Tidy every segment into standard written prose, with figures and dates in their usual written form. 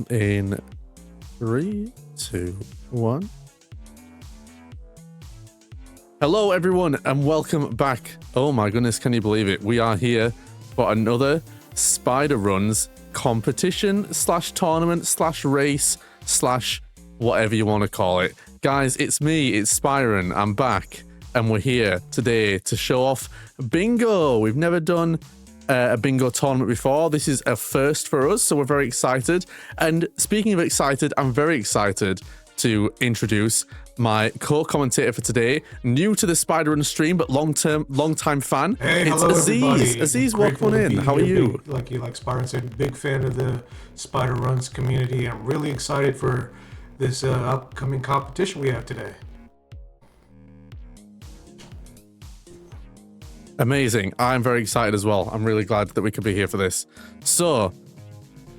In 3, 2, 1. Hello everyone and welcome back. Oh my goodness, can you believe it? We are here for another Spider Runs competition slash tournament slash race slash whatever you want to call it. Guys, it's me, it's Spyron. I'm back and we're here today to show off bingo. We've never done a bingo tournament before. This is a first for us, so we're very excited. And speaking of excited, I'm very excited to introduce my co-commentator for today, new to the Spider-Run stream, but long-time fan. Hey, it's hello, Aziz. everybody. Aziz, welcome in. How are you? Like Spyron said, big fan of the Spider Runs community. I'm really excited for this upcoming competition we have today. Amazing. I'm very excited as well. I'm really glad that we could be here for this. So,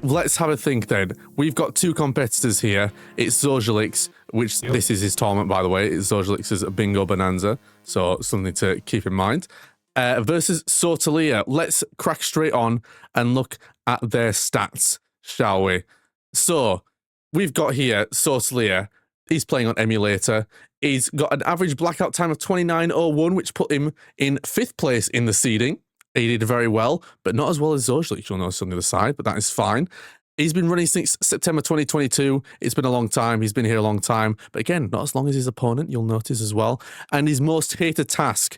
let's have a think then. We've got two competitors here. It's Zojalyx, which this is his tournament, by the way. Zojalyx is a bingo bonanza, so something to keep in mind. Versus Sotaleer. Let's crack straight on and look at their stats, shall we? So, we've got here Sotaleer. He's playing on emulator. He's got an average blackout time of 29.01, which put him in 5th place in the seeding. He did very well, but not as well as Zojalyx, you'll notice on the other side, but that is fine. He's been running since September 2022. It's been a long time. He's been here a long time. But again, not as long as his opponent, you'll notice as well. And his most hated task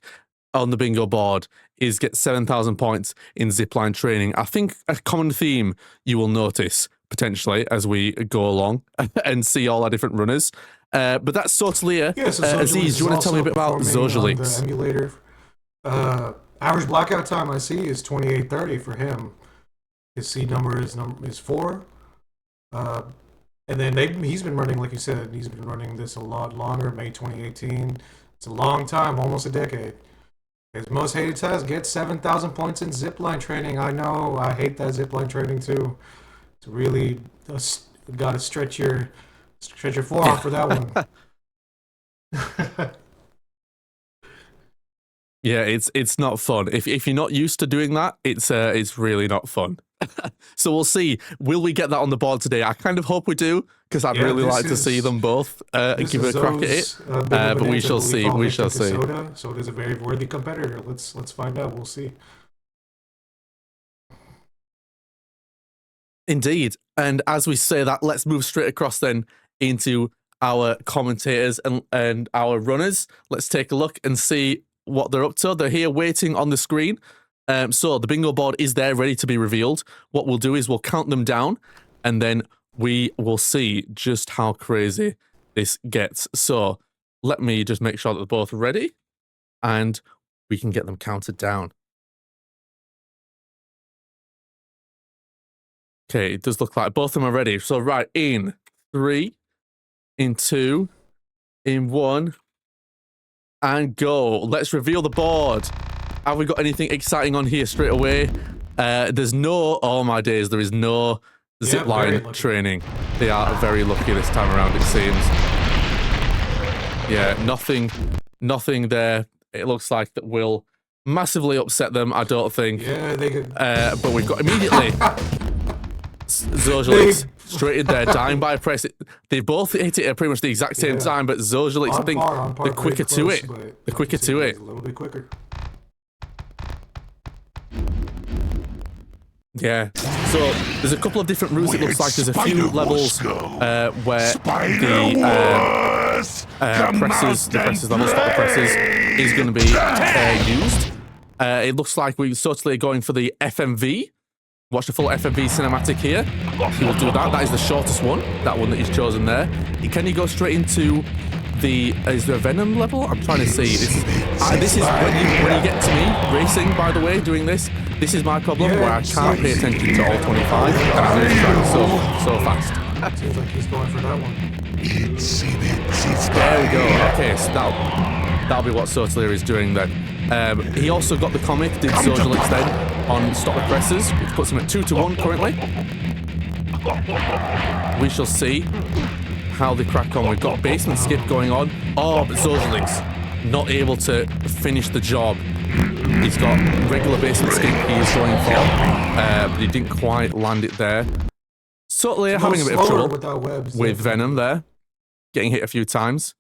on the bingo board is get 7,000 points in zipline training. I think a common theme you will notice potentially as we go along and see all our different runners. But that's Sotaleer. Yeah, so Aziz, do you want to tell me a bit about Zojalyx? The emulator. Average blackout time I see is 28:30 for him. His seed number is 4. And then he's been running, like you said, he's been running this a lot longer, May 2018. It's a long time, almost a decade. His most hated task, get 7,000 points in zipline training. I know, I hate that zipline training too. It's really got to stretch your forearm for that one. Yeah, it's not fun. If you're not used to doing that, it's really not fun. So we'll see. Will we get that on the board today? I kind of hope we do, because I'd really like to see them both give it a crack at it. But we shall see. We shall see. Soda's a very worthy competitor. Let's find out. We'll see. Indeed. And as we say that, let's move straight across then into our commentators and our runners. Let's take a look and see what they're up to. They're here waiting on the screen. So the bingo board is there ready to be revealed. What we'll do is we'll count them down and then we will see just how crazy this gets. So let me just make sure that they're both ready and we can get them counted down. Okay, it does look like both of them are ready. So right, in 3, in 2, in 1, and go. Let's reveal the board. Have we got anything exciting on here straight away? There's no, oh my days, there is no zipline training. They are very lucky this time around, it seems. Yeah, nothing there. It looks like that will massively upset them, I don't think. Yeah, they could. But we've got immediately Zojalyx straight in there, dying by a press. They both hit it at pretty much the exact same time, but Zojalyx, I think, the quicker to it. The quicker to it. A little bit quicker. Yeah. So there's a couple of different routes. It looks like there's a few levels where the presses level, stop the presses, is going to be used. It looks like we're totally going for the FMV. Watch the full FMV cinematic here. He will do that. That is the shortest one. That one that he's chosen there. Can you go straight into the... is there a Venom level? I'm trying to see. This is when you get to me racing, by the way, doing this. This is my problem, where I can't pay attention to all 25. And I'm losing track so fast. Seems like he's going for that one. There we go. Okay, so that'll be what Sotaleer is doing then. He also got the comic, did Zojalyx then, on stop the presses, which puts him at 2-1 currently. We shall see how they crack on. We've got basement skip going on. Oh, but Zojalyx not able to finish the job. He's got regular basement skip he is going for, but he didn't quite land it there. Sotaleer having a bit of trouble without webs, with Venom there. Getting hit a few times.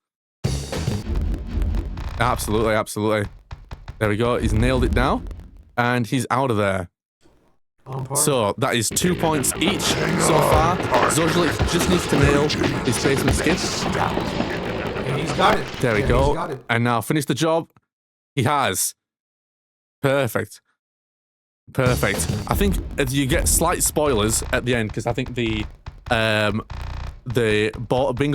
Absolutely, absolutely. There we go. He's nailed it now. And he's out of there. So that is 2 points each so far. Zojalyx just needs to nail his basement skip. And he's got it. There we go. And now finish the job. He has. Perfect. Perfect. I think you get slight spoilers at the end because I think the bingo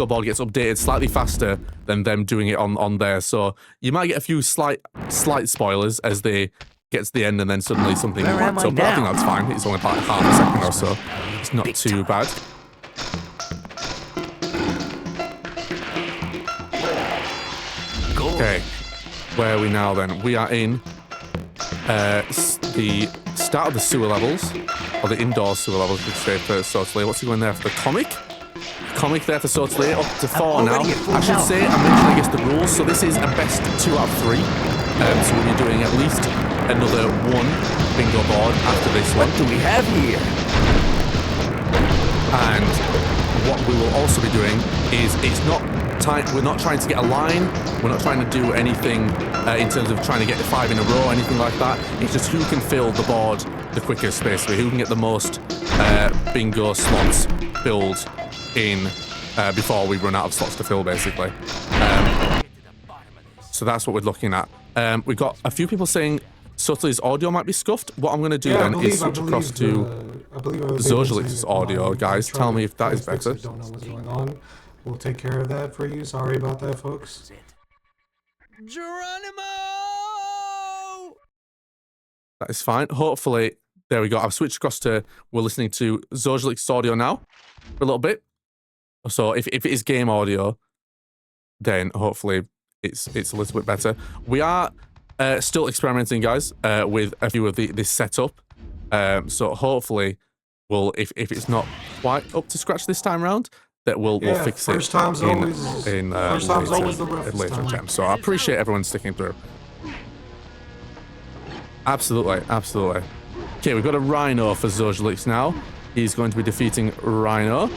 board gets updated slightly faster than them doing it on there. So you might get a few slight spoilers as they get to the end and then suddenly something pops up. But I think that's fine. It's only about half a second or so. It's not too bad. Okay. Where are we now then? We are in the start of the sewer levels, or the indoor sewer levels, we should say, for Sotaleer. What's he going there for? The comic? Comic there for Sotaleer, up to 4 now. I should say, I mentioned, I guess, the rules. So this is a best 2 out of 3. So we'll be doing at least another 1 bingo board after this one. What do we have here? And what we will also be doing is we're not trying to get a line. We're not trying to do anything in terms of trying to get 5 in a row or anything like that. It's just who can fill the board the quickest, basically. Who can get the most bingo slots filled in before we run out of slots to fill, basically. So that's what we're looking at. We've got a few people saying Sotaleer's audio might be scuffed. What I'm going to do is switch across to Zojalyx's audio, guys. Tell me if that is better. Don't know what's going on. We'll take care of that for you. Sorry about that, folks. Geronimo! That is fine. Hopefully, there we go. I've switched across to, we're listening to Zojalyx's audio now for a little bit. So if it is game audio, then hopefully it's a little bit better. We are still experimenting, guys, with a few of this setup. So hopefully, if it's not quite up to scratch this time round, that we'll fix it first time's always the later attempts. So I appreciate everyone sticking through. Absolutely, absolutely. Okay, we've got a Rhino for Zojalyx now. He's going to be defeating Rhino.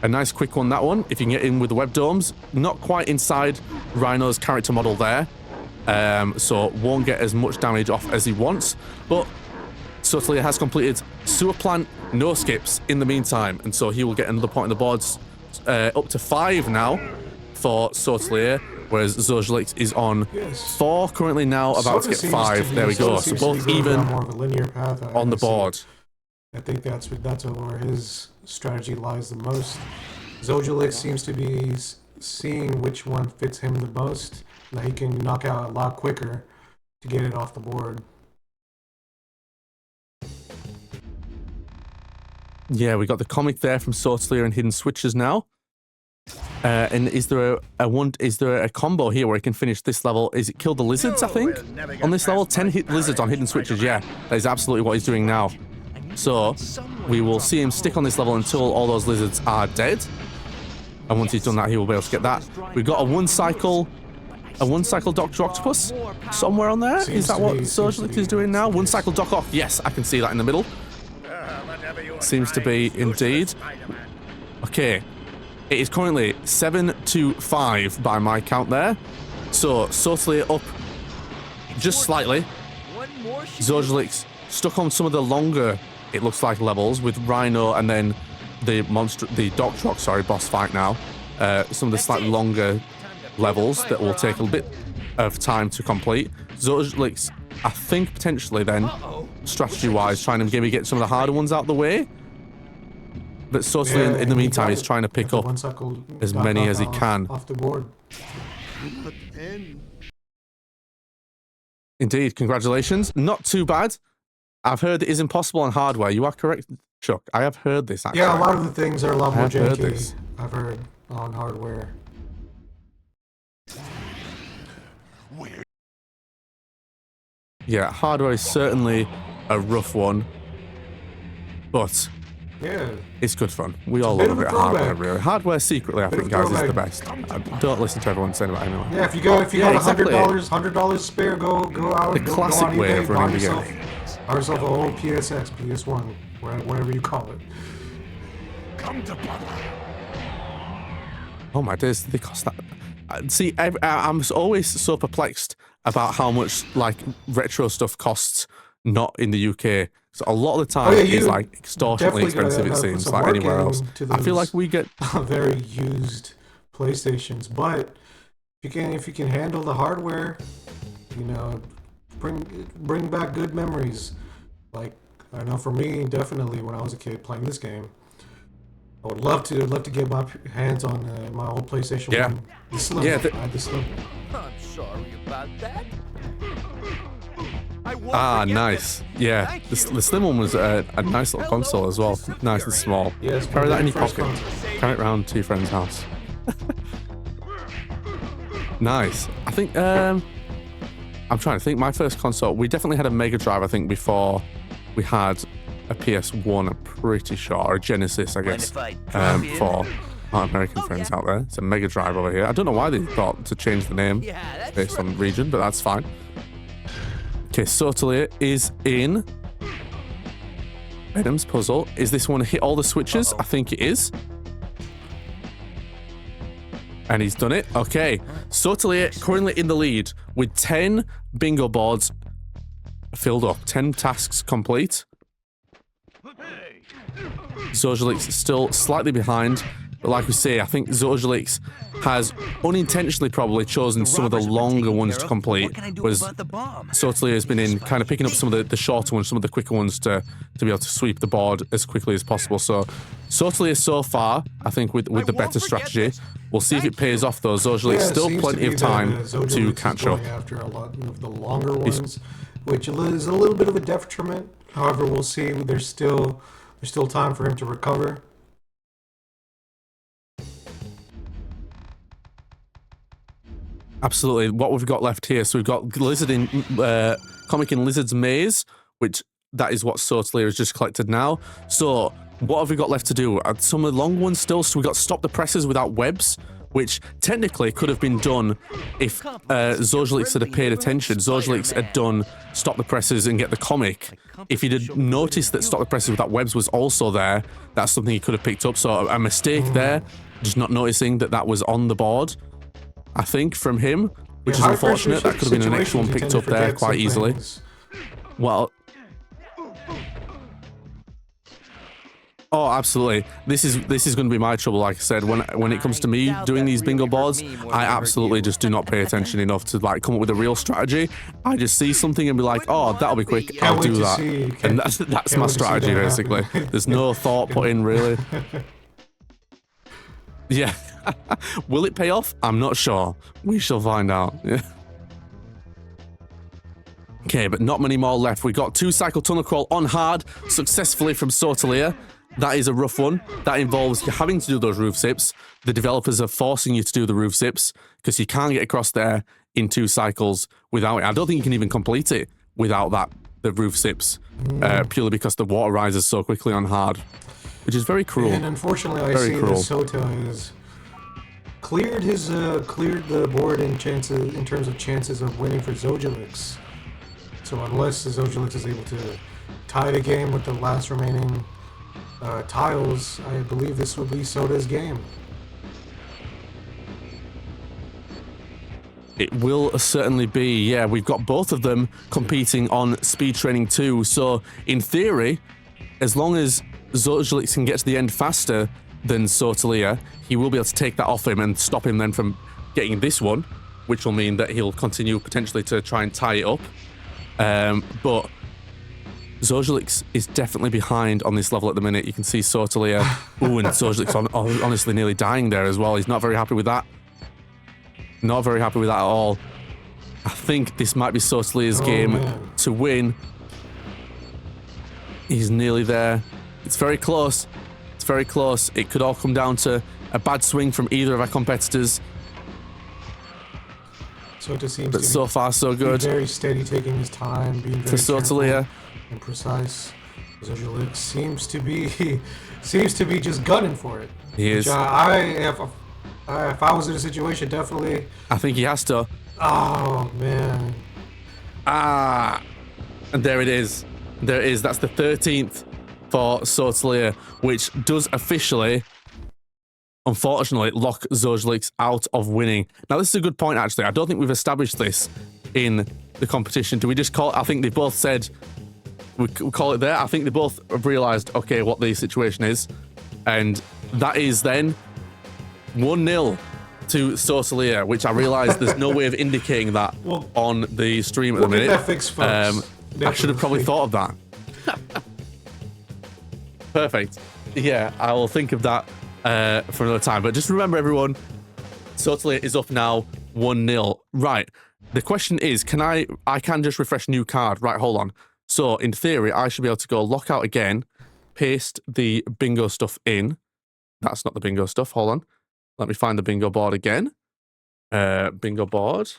A nice quick one, that one. If you can get in with the web domes. Not quite inside Rhino's character model there. So won't get as much damage off as he wants. But Sotaleer has completed sewer plant, no skips in the meantime. And so he will get another point on the boards. Up to 5 now for Sotaleer. Whereas Zojalyx is on 4 currently now, about to get 5. There we go. So both even on the board. I think that's where his strategy lies the most. Zojalyx seems to be seeing which one fits him the most, that he can knock out a lot quicker to get it off the board. Yeah, we got the comic there from Sotaleer and Hidden Switches now. And is there a combo here where he can finish this level? Is it kill the lizards, I think? On this level, 10 hit lizards on Hidden Switches, yeah. That is absolutely what he's doing now. So, we will see him stick on this level until all those lizards are dead. And once he's done that, he will be able to get that. We've got a one cycle Dr. Octopus somewhere on there. Is that what Zojalyx is doing now? One cycle Doc Ock. Yes, I can see that in the middle. Seems to be indeed. Okay. It is currently 7-5 by my count there. So, Sotaleer up just slightly. Zojalyx stuck on some of the longer, it looks like, levels with Rhino and then the Dr. Ock, boss fight now. Some of the slightly longer levels that will take a bit of time to complete. Zojalyx, I think, potentially then, strategy-wise, trying to maybe get some of the harder ones out of the way. But Sotaleer, in the meantime, is trying to pick up as many as he can. Off the board. Indeed, congratulations. Not too bad. I've heard it is impossible on hardware. You are correct, Chuck. I have heard this, actually. Yeah, a lot of the things are a lot more janky, I've heard, on hardware. Yeah, hardware is certainly a rough one. But yeah, it's good fun. We all love a bit of hardware, really. Hardware secretly, I think, guys, is the best. Don't listen to everyone saying about it anyway. Yeah, if you got $100 spare, go out. The classic way of running the game. Buy yourself a whole PSX, PS1, whatever you call it. Come to Papa. Oh my days, did they cost that? See, I'm always so perplexed about how much like retro stuff costs not in the UK. So a lot of the time it's like extortionately expensive, it seems, like anywhere else. I feel like we get very used PlayStations, but if you can handle the hardware, you know, bring back good memories. Like, I know for me, definitely when I was a kid playing this game, I would love to get my hands on my old PlayStation 1. The Slim. Yeah, I had the Slim. I'm sorry about that. Nice. Yeah, the Slim one was a nice little console as well. Nice and small. Yeah, carry that in your pocket. Console. Carry it around to your friend's house. Nice. I think, I'm trying to think. My first console, we definitely had a Mega Drive, I think, before we had a PS1, I'm pretty sure, or a Genesis, I guess, for our American friends out there. It's a Mega Drive over here. I don't know why they thought to change the name based on region, but that's fine. Okay, Sotaleer is in Venom's puzzle. Is this one hit all the switches? I think it is. And he's done it. Okay, Sotaleer currently in the lead with 10 bingo boards filled up, 10 tasks complete. Zojalyx is still slightly behind, but like we say, I think Zojalyx has unintentionally probably chosen some of the longer ones to complete, whereas Sotaleer has been in kind of picking up some of the shorter ones, some of the quicker ones to be able to sweep the board as quickly as possible. So Sotaleer so far, I think with the better strategy. We'll see if it pays off though. Zojalyx still plenty of time to catch up. After a lot of the longer ones, which is a little bit of a detriment. However, we'll see. There's still time for him to recover. Absolutely. What we've got left here, so we've got Comic in Lizard's Maze, which that is what Sotaleer has just collected now. So what have we got left to do? Some of the long ones still. So we got Stop the Presses Without Webs, which technically could have been done if Zojalyx had paid attention. Zojalyx had done Stop the Presses and get the comic. If he'd had noticed that Stop the Presses Without Webs was also there, that's something he could have picked up. So a mistake there, just not noticing that was on the board, I think, from him, which is unfortunate. That could have been an extra one picked up there quite easily. Well, oh, absolutely. This is going to be my trouble. Like I said, when it comes to me doing these bingo boards, I absolutely just do not pay attention enough to like come up with a real strategy. I just see something and be like, oh, that'll be quick. I'll do that, and that's my strategy basically. There's no thought put in really. Yeah. Will it pay off? I'm not sure. We shall find out. Yeah. Okay, but not many more left. We got 2 cycle tunnel crawl on hard successfully from Sotaleer. That is a rough one. That involves you having to do those roof zips. The developers are forcing you to do the roof zips because you can't get across there in 2 cycles without it. I don't think you can even complete it without the roof zips, purely because the water rises so quickly on hard, which is very cruel. And unfortunately, I see that Sota has cleared the board in terms of chances of winning for Zojalyx. So unless Zojalyx is able to tie the game with the last remaining tiles, I believe this will be Sota's game. It will certainly be, yeah. We've got both of them competing on speed training too. So in theory, as long as Zojalyx can get to the end faster than Sotaleer, he will be able to take that off him and stop him then from getting this one, which will mean that he'll continue potentially to try and tie it up. But Zojalyx is definitely behind on this level at the minute. You can see Sotaleer, ooh, and Zojalyx honestly nearly dying there as well. He's not very happy with that. Not very happy with that at all. I think this might be Sotaleer's game to win. He's nearly there. It's very close. It's very close. It could all come down to a bad swing from either of our competitors. So it just seems but so far, so good. Very steady, taking his time, being very Sotaleer and precise. Zojalyx seems to be just gunning for it. He is. If I was in a situation, definitely. I think he has to. Oh man. And there it is. There it is. That's the 13th for Sotaleer, which does officially, unfortunately, lock Zojalyx out of winning. Now, this is a good point, actually. I don't think we've established this in the competition. Do we just call it? I think they both said we call it there. I think they both have realised, okay, what the situation is. And that is then 1-0 to Sotaleer, which I realise there's no way of indicating that on the stream at the minute. Get that fixed, folks. I should have probably thought of that. Perfect. Yeah, I will think of that for another time. But just remember, everyone, Sotaleer is up now 1-0. Right. The question is, I can just refresh new card. Right, hold on. So, in theory, I should be able to go lockout again, paste the bingo stuff in. That's not the bingo stuff. Hold on. Let me find the bingo board again. Bingo board.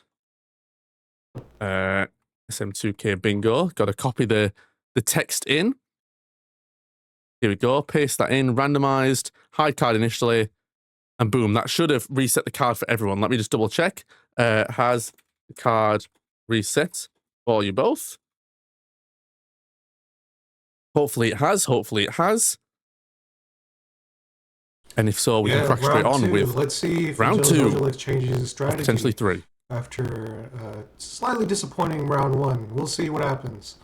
SM2K bingo. Got to copy the text in. Here we go. Paste that in. Randomized. Hide card initially. And boom. That should have reset the card for everyone. Let me just double check. Has the card reset for you both? Hopefully it has. Hopefully it has. And if so, we can crack straight on with let's see if round 2. Zojalyx changes his strategy. Potentially 3. After slightly disappointing round 1. We'll see what happens.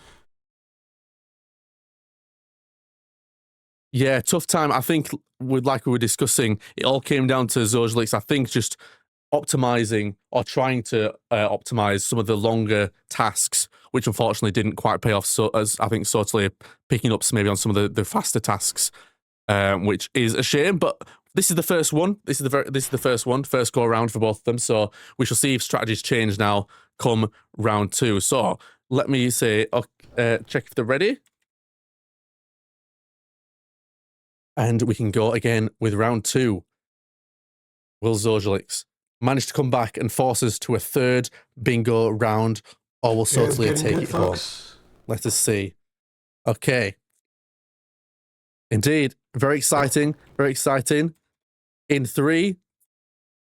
Yeah, tough time. I think, like we were discussing, it all came down to Zojalyx. I think just optimizing or trying to optimize some of the longer tasks, which unfortunately didn't quite pay off. So, as I think Sotaleer picking up maybe on some of the faster tasks, which is a shame. But this is the first one. This is the first one, first go around for both of them. So we shall see if strategies change now come round 2. So let me say, check if they're ready. And we can go again with round 2. Will Zojalyx manage to come back and force us to a 3rd bingo round, or will Sotaleer take it home? Let us see. Okay. Indeed. Very exciting. Very exciting. In 3,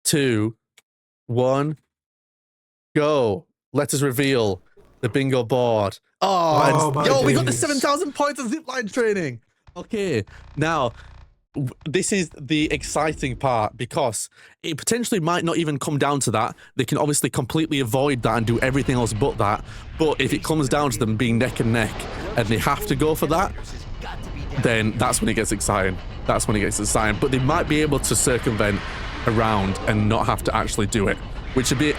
2, 1, go. Let us reveal the bingo board. Yo, we got the 7,000 points of zipline training. Okay, now, this is the exciting part because it potentially might not even come down to that. They can obviously completely avoid that and do everything else but that. But if it comes down to them being neck and neck and they have to go for that, then that's when it gets exciting. That's when it gets exciting. But they might be able to circumvent around and not have to actually do it, which would be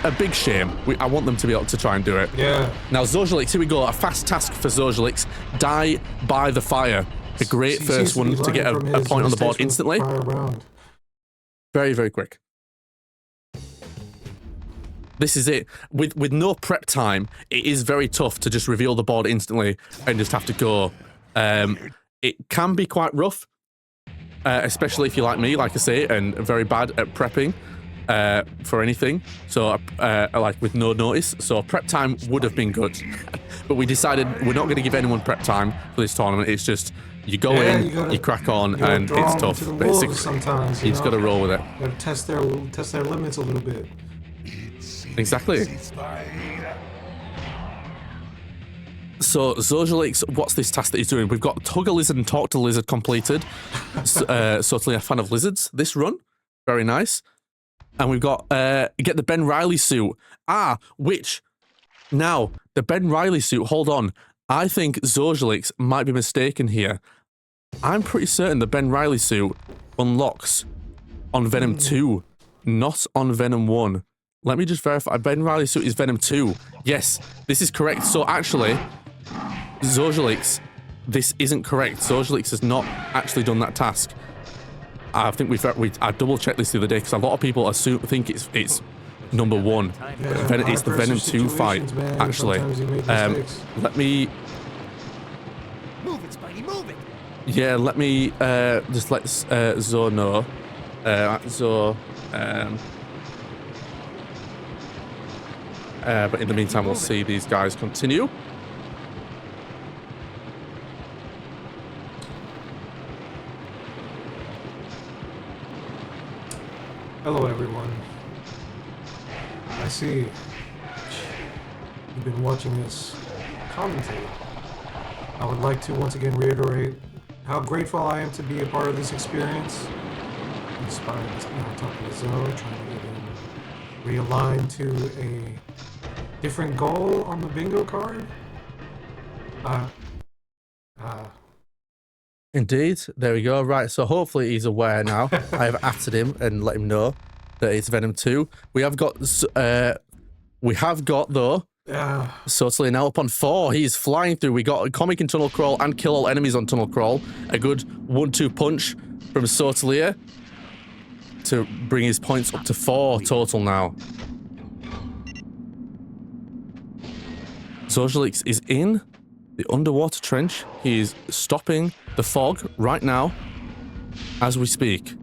a big shame. I want them to be able to try and do it. Yeah. Now, Zojalyx, here we go. A fast task for Zojalyx. Die by the fire. A great first one to get a point on the board instantly. Very, very quick. This is it. With no prep time, it is very tough to just reveal the board instantly and just have to go. It can be quite rough, especially if you're like me, like I say, and very bad at prepping for anything. So, like with no notice. So prep time would have been good, but we decided we're not going to give anyone prep time for this tournament. It's just you go in, you crack on, and it's tough. Basically, sometimes you just got to roll with it. Got to test their limits a little bit. Exactly. So, Zojalyx, what's this task that he's doing? We've got Tug a Lizard and Talk to Lizard completed. Certainly a fan of lizards this run. Very nice. And we've got get the Ben Riley suit. Which, now, the Ben Riley suit, hold on. I think Zojalyx might be mistaken here. I'm pretty certain the Ben Riley suit unlocks on Venom 2, not on Venom 1. Let me just verify. Ben Riley suit is Venom 2. Yes, this is correct. So actually, Zojalyx, this isn't correct. Zojalyx has not actually done that task. I think I double checked this the other day because a lot of people think it's number 1. Yeah, It's the Venom 2 fight, man. actually. Let me... Move it, Spidey, move it! Yeah, let me just let Zo know. But in the meantime, we'll see these guys continue. Hello, everyone. I see you've been watching this commentate. I would like to once again reiterate how grateful I am to be a part of this experience. Inspired, talking to Zoe, trying to get him realigned to a different goal on the bingo card. Indeed. There we go. Right, so hopefully he's aware now. I have added him and let him know that it's Venom 2. We have got though, Sotaleer now up on 4. He's flying through. We got a comic in Tunnel Crawl and kill all enemies on Tunnel Crawl. A good 1-2 punch from Sotaleer to bring his points up to 4 total now. Zojalyx is in the underwater trench. He is stopping the fog right now as we speak.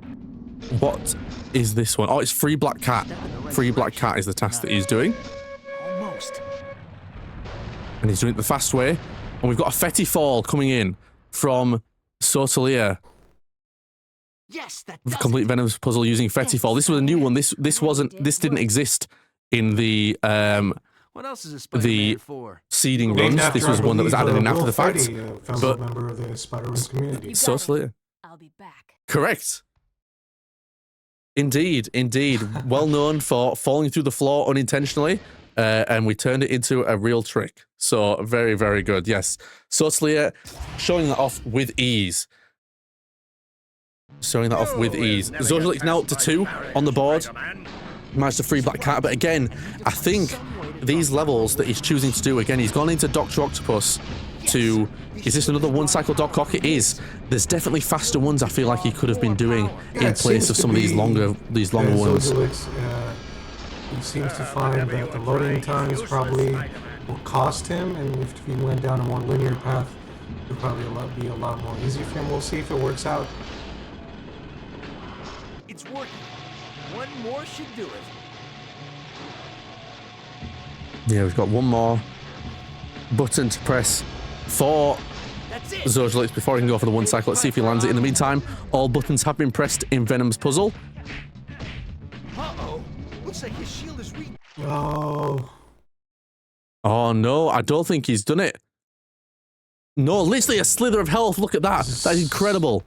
What is this one? Oh, it's Free Black Cat. Free Black Cat is the task that he's doing. Almost. And he's doing it the fast way. And we've got a Fetty Fall coming in from Sotaleer. Yes, that Complete Venom's puzzle using Fetty Fall. This was a new one. This didn't exist in the What else is a Spider-Man for? seeding runs. This was one that was added in after the fact. But member of the Spider-Man community. Sotaleer. I'll be back. Correct. Indeed, indeed. Well known for falling through the floor unintentionally, and we turned it into a real trick. So very, very good. Yes, Sotaleer showing that off with ease. Showing that off with ease. Zojalyx now up to 2 on the board. Managed to free Black Cat, but again, I think these levels that he's choosing to do, again, he's gone into Dr. Octopus to... Is this another one-cycle Doc Ock? It is. There's definitely faster ones I feel like he could have been doing in place of some of these longer ones. Zojalyx, he seems to find that the loading times probably will cost him, and if he went down a more linear path, it would probably be a lot more easy for him. We'll see if it works out. It's working. One more should do it. Yeah, we've got one more button to press for That's it. Zojalyx before he can go for the one cycle. Let's see if he lands it. In the meantime, all buttons have been pressed in Venom's puzzle. Uh-oh. Looks like his shield is weak. Oh. Oh no, I don't think he's done it. No, literally a slither of health. Look at that. That is incredible.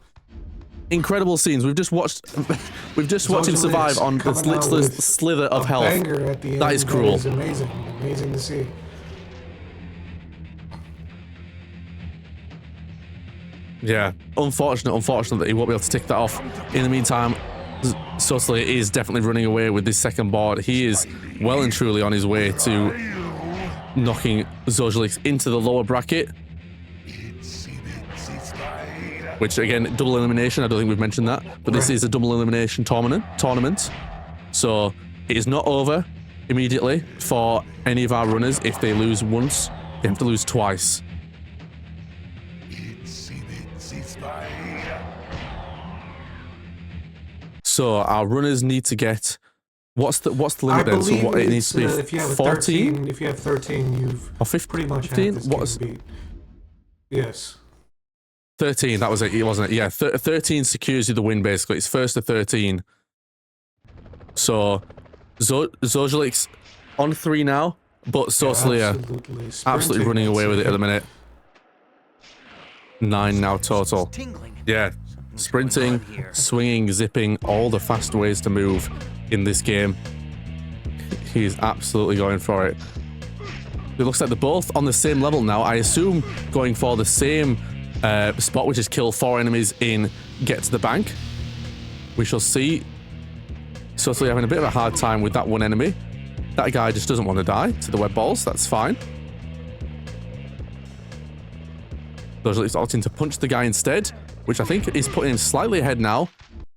Incredible scenes. We've just watched him survive on the slither of health. That is cruel. That is amazing. Amazing to see. Yeah, unfortunate that he won't be able to tick that off. In the meantime, Sotaleer is definitely running away with this second board. He is well and truly on his way to knocking Zojalyx into the lower bracket. Which again, double elimination. I don't think we've mentioned that, but this is a double elimination tournament. So it is not over immediately for any of our runners. If they lose once, they have to lose twice. So our runners need to get what's the limit then? So what it needs to be if you have 14. If you have 13, you've or 15, pretty much 15? had this What's game beat. Yes. 13? That was it, wasn't it? Yeah, 13 secures you the win. Basically, it's first to 13. So Zojalyx on 3 now, but Sotaleer absolutely running away with it at the minute. 9 now total. Yeah, sprinting, swinging, zipping, all the fast ways to move in this game. He's absolutely going for it. It looks like they're both on the same level now. I assume going for the same spot, which is kill 4 enemies in Get to the Bank. We shall see. Sotaleer having a bit of a hard time with that one enemy. That guy just doesn't want to die to the web balls. That's fine. Zojalyx opting to punch the guy instead, which I think is putting him slightly ahead now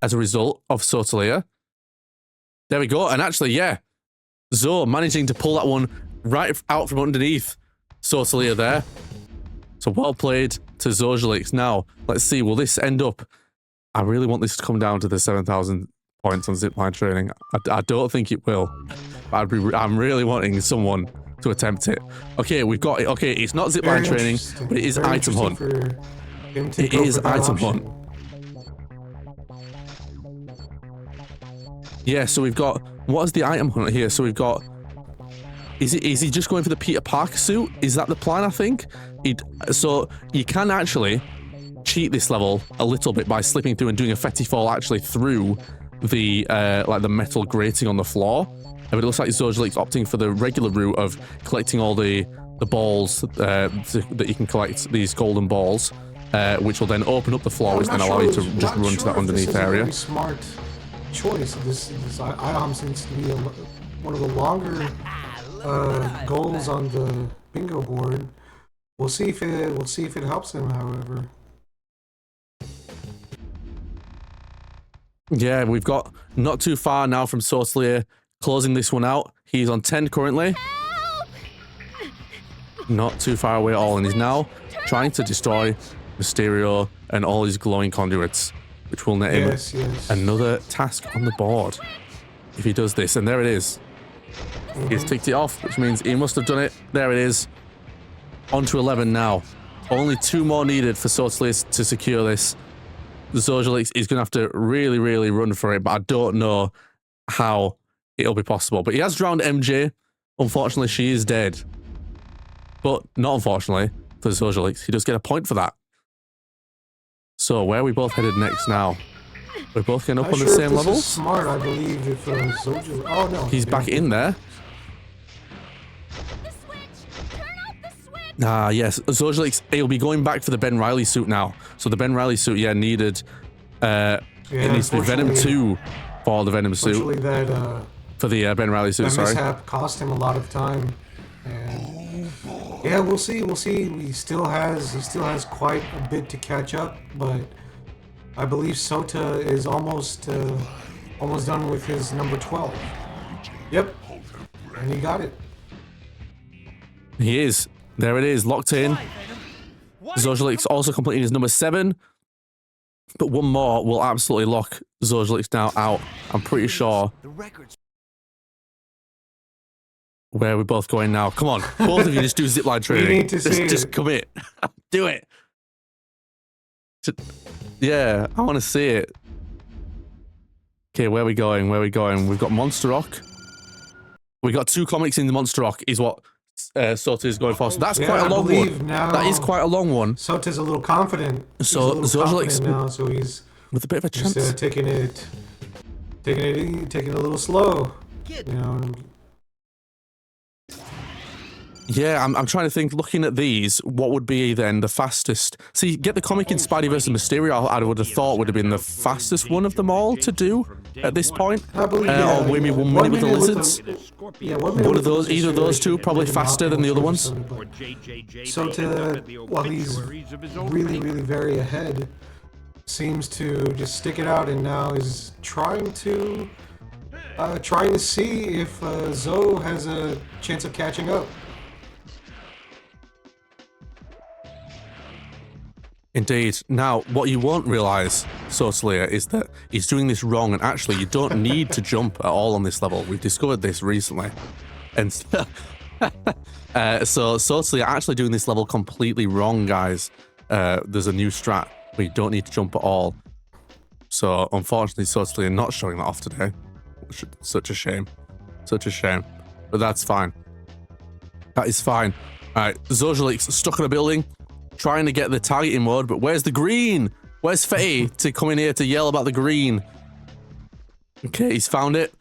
as a result of Sotaleer. There we go. And actually, yeah, Zo managing to pull that one right out from underneath Sotaleer there. So well played to Zojalyx. Now, let's see, will this end up... I really want this to come down to the 7,000 points on zipline training. I don't think it will. I'm really wanting someone to attempt it. Okay, we've got it. Okay, it's not zipline training, but it is item hunt. It is item hunt. Yeah, so we've got... What is the item hunt here? So we've got... Is he just going for the Peter Parker suit? Is that the plan, I think? So you can actually cheat this level a little bit by slipping through and doing a fetty fall actually through the like the metal grating on the floor. But it looks like Zojalyx opting for the regular route of collecting all the balls that you can collect, these golden balls, which will then open up the floor, which then allow you to just run to that underneath area. Very smart choice. This item seems to be one of the longer goals on the bingo board. We'll see if it helps him, however. Yeah, we've got not too far now from Sotaleer closing this one out. He's on 10 currently. Not too far away at all, and he's now trying to destroy Mysterio and all his glowing conduits, which will net him another task on the board if he does this. And there it is. He's ticked it off, which means he must have done it. There it is. On to 11 now. Only 2 more needed for Sotaleer to secure this. Zojalyx is going to have to really, really run for it, but I don't know how it'll be possible. But he has drowned MJ. Unfortunately, she is dead. But not unfortunately for Zojalyx. He does get a point for that. So where are we both headed next now? We're both getting up on the same levels? Smart, I believe, if Zojalyx... Oh, no. He's back in there. Ah, yes. Zojalyx, he'll be going back for the Ben Reilly suit now. So the Ben Reilly suit, yeah, needed... it needs to be Venom 2 for the Venom suit. For the Ben Reilly suit, sorry. That mishap cost him a lot of time. And yeah, we'll see. He still has quite a bit to catch up, but I believe Sota is almost done with his number 12. Yep, and he got it. He is. There it is, locked in. Zojalyx also completing his number 7, but one more will absolutely lock Zojalyx now out. I'm pretty sure. Where are we both going now? Come on, both of you just do zipline training. You need to see just commit. Do it. Yeah, I want to see it. Okay, where are we going? We've got Monster Rock. We got 2 comics in the Monster Rock is what Sota is going for. So that's quite a long one. That is quite a long one. Sota's a little confident. So Zojalyx now, so he's with a bit of a chance. Taking it a little slow. You know. Yeah, I'm trying to think, looking at these, what would be then the fastest? See, get the comic in Spidey vs. Mysterio, I would have thought would have been the fastest one of them all to do at this point. I believe, or maybe one minute with the lizards. One of those, either of those two, probably faster than the other ones. Sota, while he's really, really very ahead, seems to just stick it out and now is trying to see if Zoe has a chance of catching up. Indeed. Now, what you won't realise, Sotaleer, is that he's doing this wrong, and actually you don't need to jump at all on this level. We've discovered this recently. And so Sotaleer actually doing this level completely wrong, guys. There's a new strat where you don't need to jump at all. So, unfortunately, Sotaleer not showing that off today. Such a shame. Such a shame. But that's fine. That is fine. Alright, Zojalyx stuck in a building, trying to get the targeting mode, but where's the green? Where's Fetty to come in here to yell about the green? Okay, he's found it.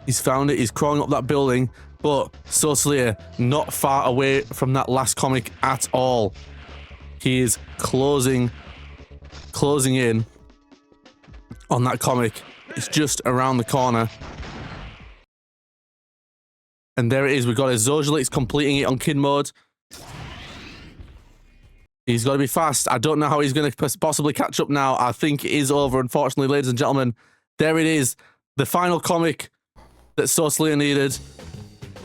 He's found it. He's crawling up that building, but Sotaleer not far away from that last comic at all. He is closing in on that comic. It's just around the corner. And there it is. We've got a Zojalyx completing it on kid mode. He's got to be fast. I don't know how he's going to possibly catch up now. I think it is over, unfortunately, ladies and gentlemen. There it is. The final comic that Sotaleer needed.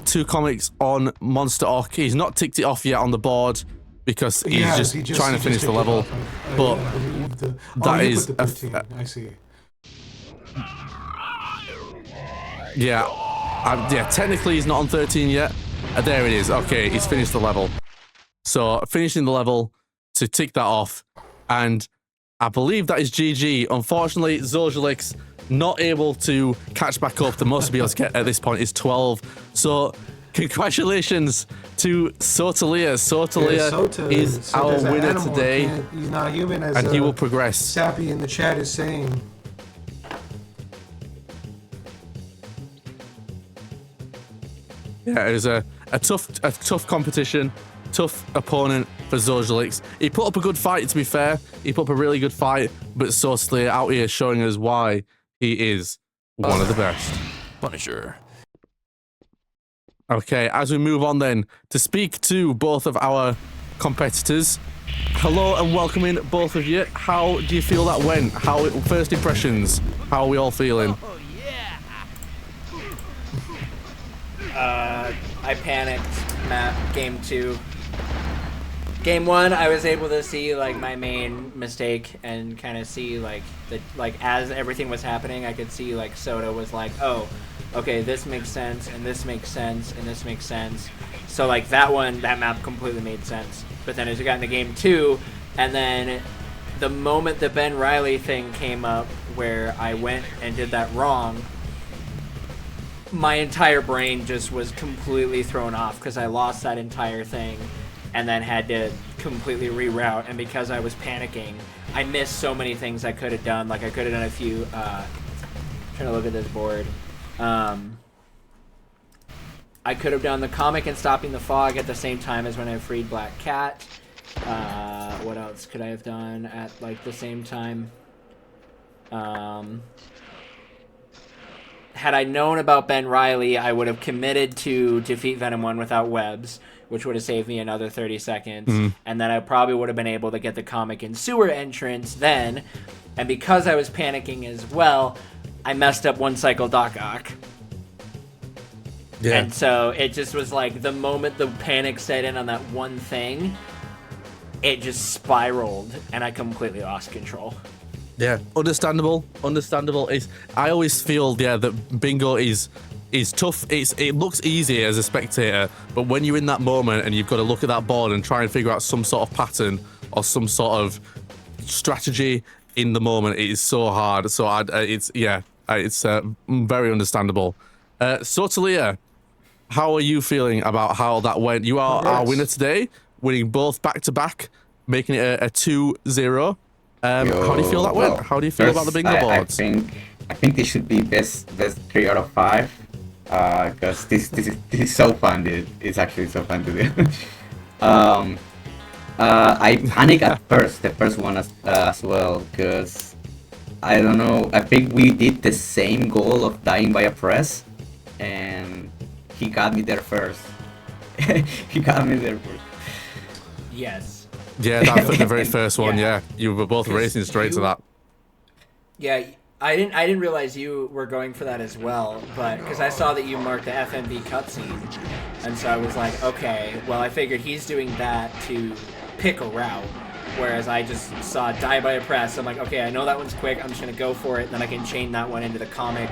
2 comics on Monster Ock. He's not ticked it off yet on the board because he's just trying to finish the level. But that is... I see. Yeah, technically he's not on 13 yet. There it is. Okay, he's finished the level. So, finishing the level to tick that off. And I believe that is GG. Unfortunately, Zojalyx not able to catch back up. The most to be able to get at this point is 12. So, Congratulations to Sotaleer. Sotaleer Sota is our an winner animal. today, He's not human, as and he will progress. Sappy in the chat is saying. Yeah, it was a tough competition, tough opponent for Zojalyx. He put up a good fight, to be fair. He put up a really good fight, but Sotaleer out here showing us why he is one of the best. Punisher. Okay, as we move on then to speak to both of our competitors. Hello and welcome in, both of you. How do you feel that went? First impressions? How are we all feeling? Oh, yeah. I panicked. Game 2. Game 1, I was able to see like my main mistake and kind of see like as everything was happening, I could see like Soda was like, oh, okay, this makes sense, and this makes sense, and this makes sense. So like that map completely made sense. But then as we got into game 2, and then the moment the Ben Riley thing came up, where I went and did that wrong, my entire brain just was completely thrown off because I lost that entire thing and then had to completely reroute. And because I was panicking, I missed so many things I could have done. Like I could have done a few, trying to look at this board. I could have done the comic and stopping the fog at the same time as when I freed Black Cat. What else could I have done at like the same time? Had I known about Ben Riley, I would have committed to defeat Venom 1 without webs, which would have saved me another 30 seconds. And then I probably would have been able to get the comic and sewer entrance then. And because I was panicking as well, I messed up one cycle Doc Ock. Yeah. And so it just was like the moment the panic set in on that one thing, it just spiraled and I completely lost control. Yeah, understandable. I always feel that bingo is tough. It looks easy as a spectator, but when you're in that moment and you've got to look at that board and try and figure out some sort of pattern or some sort of strategy in the moment, it is so hard. So it's very understandable. Sotaleer, how are you feeling about how that went? You are our winner today, winning both back to back, making it a 2-0. How do you feel that went? How do you feel about the bingo boards? I think this should be best 3 out of 5. Because this is so fun, dude. It's actually so fun to do. I panicked at first, the first one as well, because I don't know. I think we did the same goal of dying by a press, and he got me there first. Yes. Yeah, the very first one. Yeah, you were both racing straight to that. Yeah, I didn't realize you were going for that as well, but because I saw that you marked the FMV cutscene, and so I was like, okay, well I figured he's doing that to pick a route, whereas I just saw die by a press. I'm like, okay, I know that one's quick. I'm just gonna go for it. Then I can chain that one into the comic,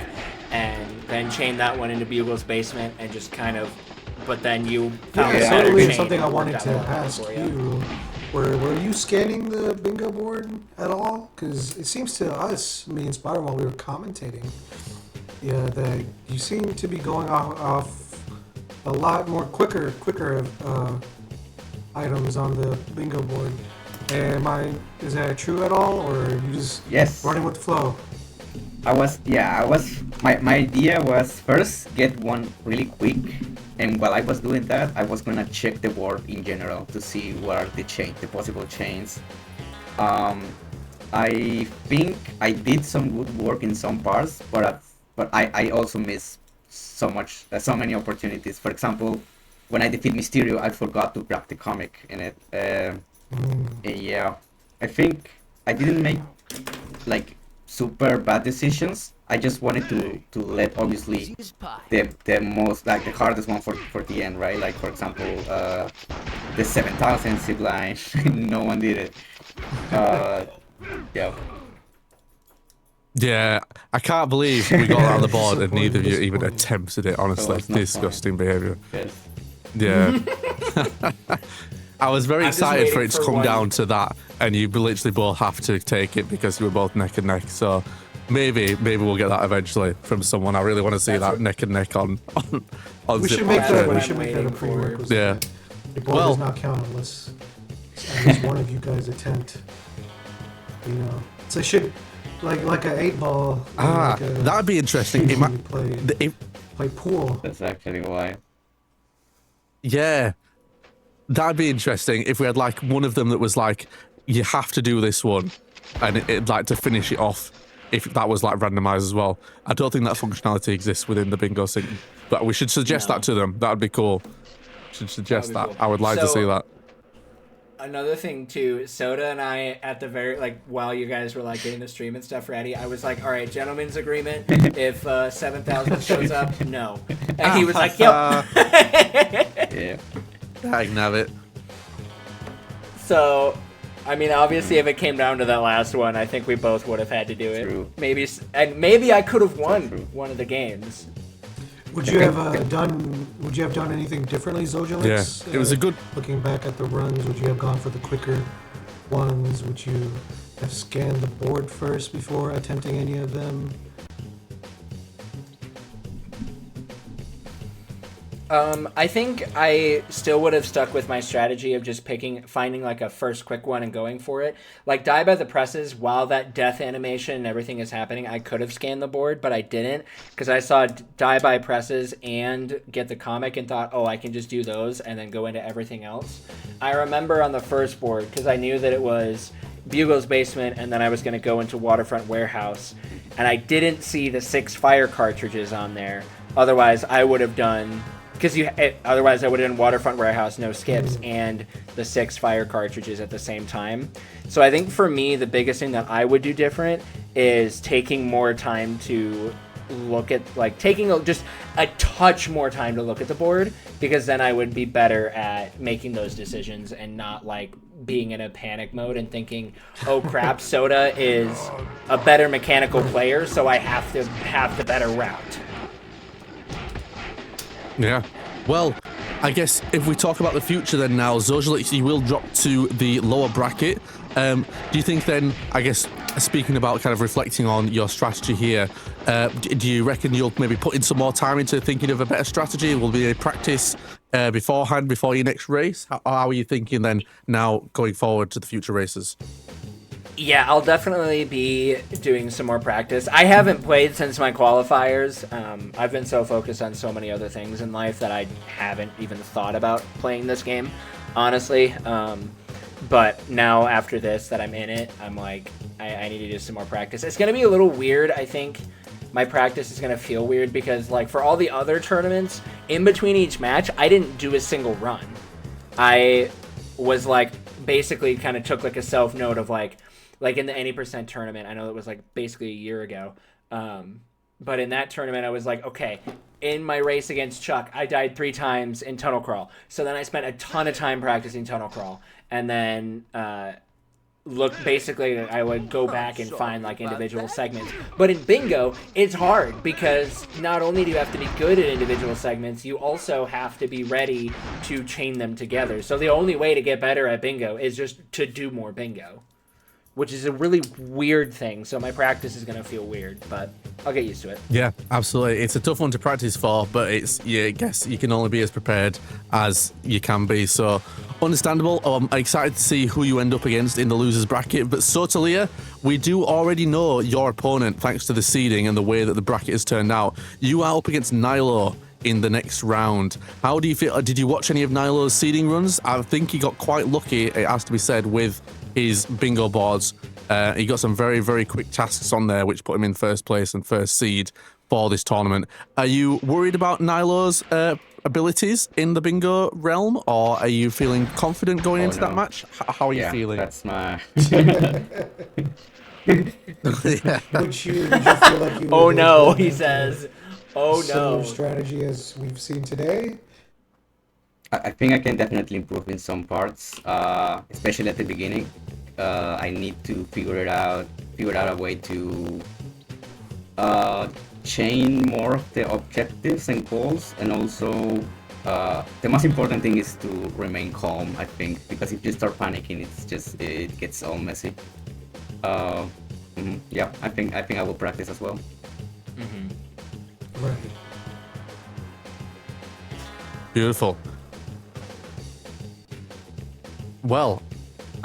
and then chain that one into Bugle's basement, and just kind of. But then you found a better Totally chain something I and wanted worked to that one ask for you. Were you scanning the bingo board at all? Because it seems to us, me and Spider, while we were commentating, that you seem to be going off a lot more quicker items on the bingo board. Is that true at all, or are you just running with the flow? My idea was first get one really quick, and while I was doing that, I was gonna check the board in general to see what are the possible chains. I think I did some good work in some parts, but I also missed so many opportunities. For example, when I defeat Mysterio, I forgot to grab the comic in it. Yeah, I think I didn't make like super bad decisions. I just wanted to let obviously the most like the hardest one for the end, right? Like for example, the 7,000 zip line. No one did it. Yeah. Yeah, I can't believe we got on the board and neither of you even attempted it. Honestly, So disgusting behavior. Yes. Yeah. I was very I'm just excited for waiting it to for come one. down to that, and you literally both have to take it because you were both neck and neck. So maybe we'll get that eventually from someone. I really want to see that neck and neck on We Zip should make Box that. training. We should make that a prerequisite. Yeah. Your boy Well- does not count unless at least one of you guys attempt. You know, so should like a 8-ball. Ah, like a, that'd be interesting. It might, play pool. That's actually why. yeah, that'd be interesting if we had like one of them that was like, you have to do this one, and it'd like to finish it off. If that was like randomized as well. I don't think that functionality exists within the bingo sync, but we should suggest that to them. That'd be cool. Should suggest that. Cool. I would like to see that. Another thing too, Soda and I at the very while you guys were like getting the stream and stuff ready, I was like, all right, gentlemen's agreement. If 7,000 shows up, no. And he was like, yep. Yeah. I can have it. So, I mean, obviously, if it came down to that last one, I think we both would have had to do it. True. Maybe I could have won one of the games. Would you have done anything differently, Zojalyx? Yeah, it was a good. Looking back at the runs, would you have gone for the quicker ones? Would you have scanned the board first before attempting any of them? I think I still would have stuck with my strategy of just finding like a first quick one and going for it. Like die by the presses, while that death animation and everything is happening, I could have scanned the board, but I didn't because I saw die by presses and get the comic and thought, oh, I can just do those and then go into everything else. I remember on the first board, because I knew that it was Bugle's basement and then I was going to go into Waterfront Warehouse, and I didn't see the 6 fire cartridges on there. Otherwise, I would have done... Otherwise, I would have done Waterfront Warehouse, no skips, and the 6 fire cartridges at the same time. So I think for me, the biggest thing that I would do different is taking more time to look at, taking just a touch more time to look at the board, because then I would be better at making those decisions and not, being in a panic mode and thinking, oh crap, Soda is a better mechanical player, so I have to have the better route. Yeah. Well, I guess if we talk about the future then now, Zojalyx, you will drop to the lower bracket. Do you think then, I guess, speaking about kind of reflecting on your strategy here, do you reckon you'll maybe put in some more time into thinking of a better strategy? Will be a practice beforehand, before your next race? How are you thinking then now going forward to the future races? Yeah, I'll definitely be doing some more practice. I haven't played since my qualifiers. I've been so focused on so many other things in life that I haven't even thought about playing this game, honestly. But now after this, that I'm in it, I'm like, I need to do some more practice. It's going to be a little weird, I think. My practice is going to feel weird because, for all the other tournaments, in between each match, I didn't do a single run. I was, basically kind of took, a self-note of, in the any percent tournament, I know it was basically a year ago. But in that tournament, I was like, okay, in my race against Chuck, I died 3 times in tunnel crawl. So then I spent a ton of time practicing tunnel crawl. And then I would go back and find individual segments. But in bingo, it's hard because not only do you have to be good at individual segments, you also have to be ready to chain them together. So the only way to get better at bingo is just to do more bingo, which is a really weird thing. So my practice is going to feel weird, but I'll get used to it. Yeah, absolutely. It's a tough one to practice for, but I guess you can only be as prepared as you can be. So understandable. I'm excited to see who you end up against in the losers bracket. But Sotaleer, we do already know your opponent thanks to the seeding and the way that the bracket has turned out. You are up against Nilo in the next round. How do you feel? Did you watch any of Nilo's seeding runs? I think he got quite lucky, it has to be said, with his bingo boards. He got some very, very quick tasks on there, which put him in first place and first seed for this tournament. Are you worried about Nilo's abilities in the bingo realm, or are you feeling confident going into that match? How are you feeling? That's my... Yeah. Would you feel like you Oh would no, have he says. Oh similar no. strategy as we've seen today? I think I can definitely improve in some parts, especially at the beginning. I need to figure out a way to chain more of the objectives and goals, and also the most important thing is to remain calm, I think, because if you start panicking, it gets all messy. Yeah, I think I will practice as well. Right. Beautiful. Well,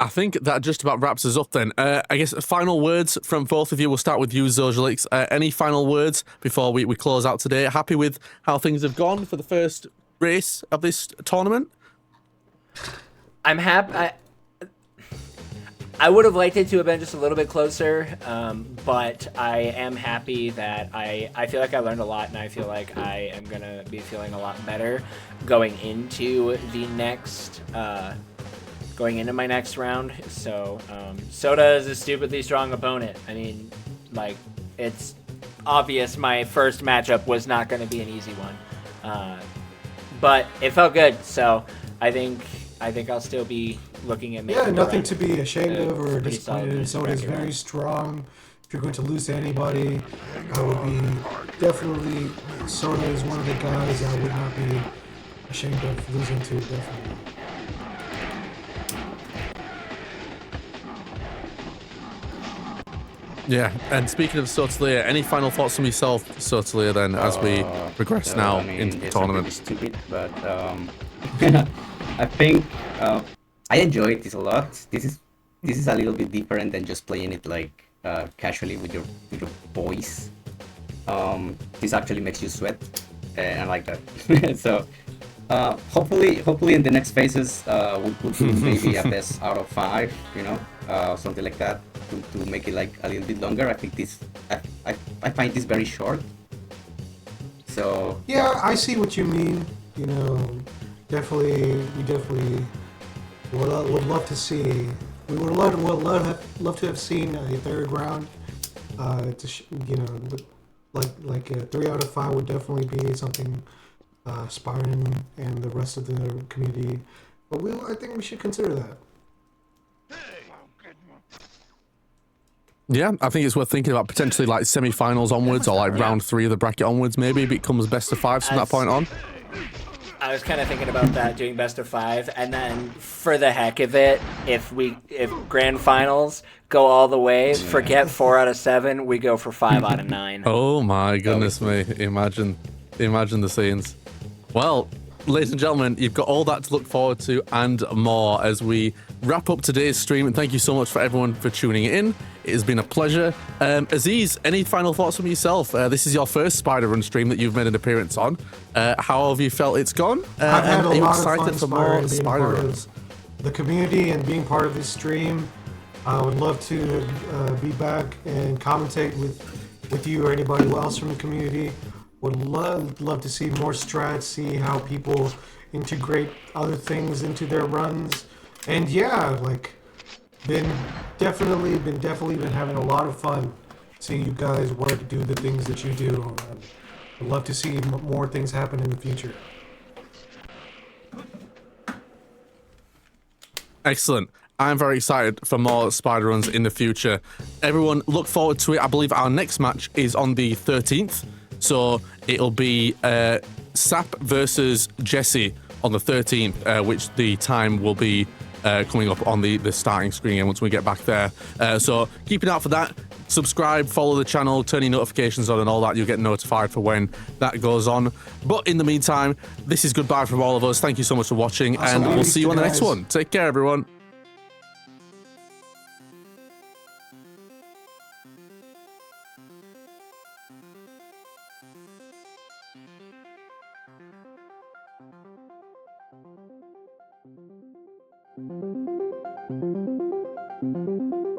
I think that just about wraps us up then. I guess final words from both of you. We'll start with you, Zojalyx. Any final words before we close out today? Happy with how things have gone for the first race of this tournament? I'm happy. I would have liked it to have been just a little bit closer, but I am happy that I feel like I learned a lot, and I feel like I am going to be feeling a lot better going into the next, going into my next round. So, Soda is a stupidly strong opponent. I mean, like, it's obvious my first matchup was not going to be an easy one. But it felt good, so I think I'll still be looking at making nothing to be ashamed of or pretty disappointed in. solid Soda is bracket very run. strong. If you're going to lose to anybody, I would be definitely. Soda is one of the guys I would not be ashamed of losing to. Definitely. Yeah, and speaking of Sotaleer, any final thoughts from yourself, Sotaleer, then, as we progress now I mean, into the it's tournament? pretty stupid, but I think I enjoyed this a lot. This is a little bit different than just playing it like casually with your boys. This actually makes you sweat, and I like that. So hopefully in the next phases we could do maybe a best out of 5, something like that to make it like a little bit longer. I think I find this very short. So Yeah, I see what you mean. You know, we definitely would love to see. We would love to have seen a third round. Like a 3 out of 5 would definitely be something Spartan and the rest of the community. But I think we should consider that. Yeah, I think it's worth thinking about potentially like semi-finals onwards or like round 3 of the bracket onwards. Maybe it becomes best of 5 from that point on. I was kind of thinking about that, doing best of 5, and then for the heck of it, if grand finals go all the way, forget 4 out of 7, we go for 5 out of 9. Oh my goodness me! Imagine the scenes. Well, ladies and gentlemen, you've got all that to look forward to and more as we wrap up today's stream. And thank you so much for everyone for tuning in. It has been a pleasure. Aziz, any final thoughts from yourself? This is your first Spider-Run stream that you've made an appearance on. How have you felt it's gone? I've had a are you lot excited of for fun more being part Spider-Run? of the community and being part of this stream. I would love to be back and commentate with you or anybody else from the community. Would love to see more strats, see how people integrate other things into their runs, and yeah, like been definitely been having a lot of fun seeing you guys work, do the things that you do. I'd love to see more things happen in the future. Excellent. I'm very excited for more Spider Runs in the future. Everyone, look forward to it. I believe our next match is on the 13th. So it'll be Sap versus Jesse on the 13th, which the time will be coming up on the starting screen once we get back there. So keep an eye out for that. Subscribe, follow the channel, turn your notifications on and all that. You'll get notified for when that goes on. But in the meantime, this is goodbye from all of us. Thank you so much for watching, and we'll see you on the next one. Take care, everyone. Thank you.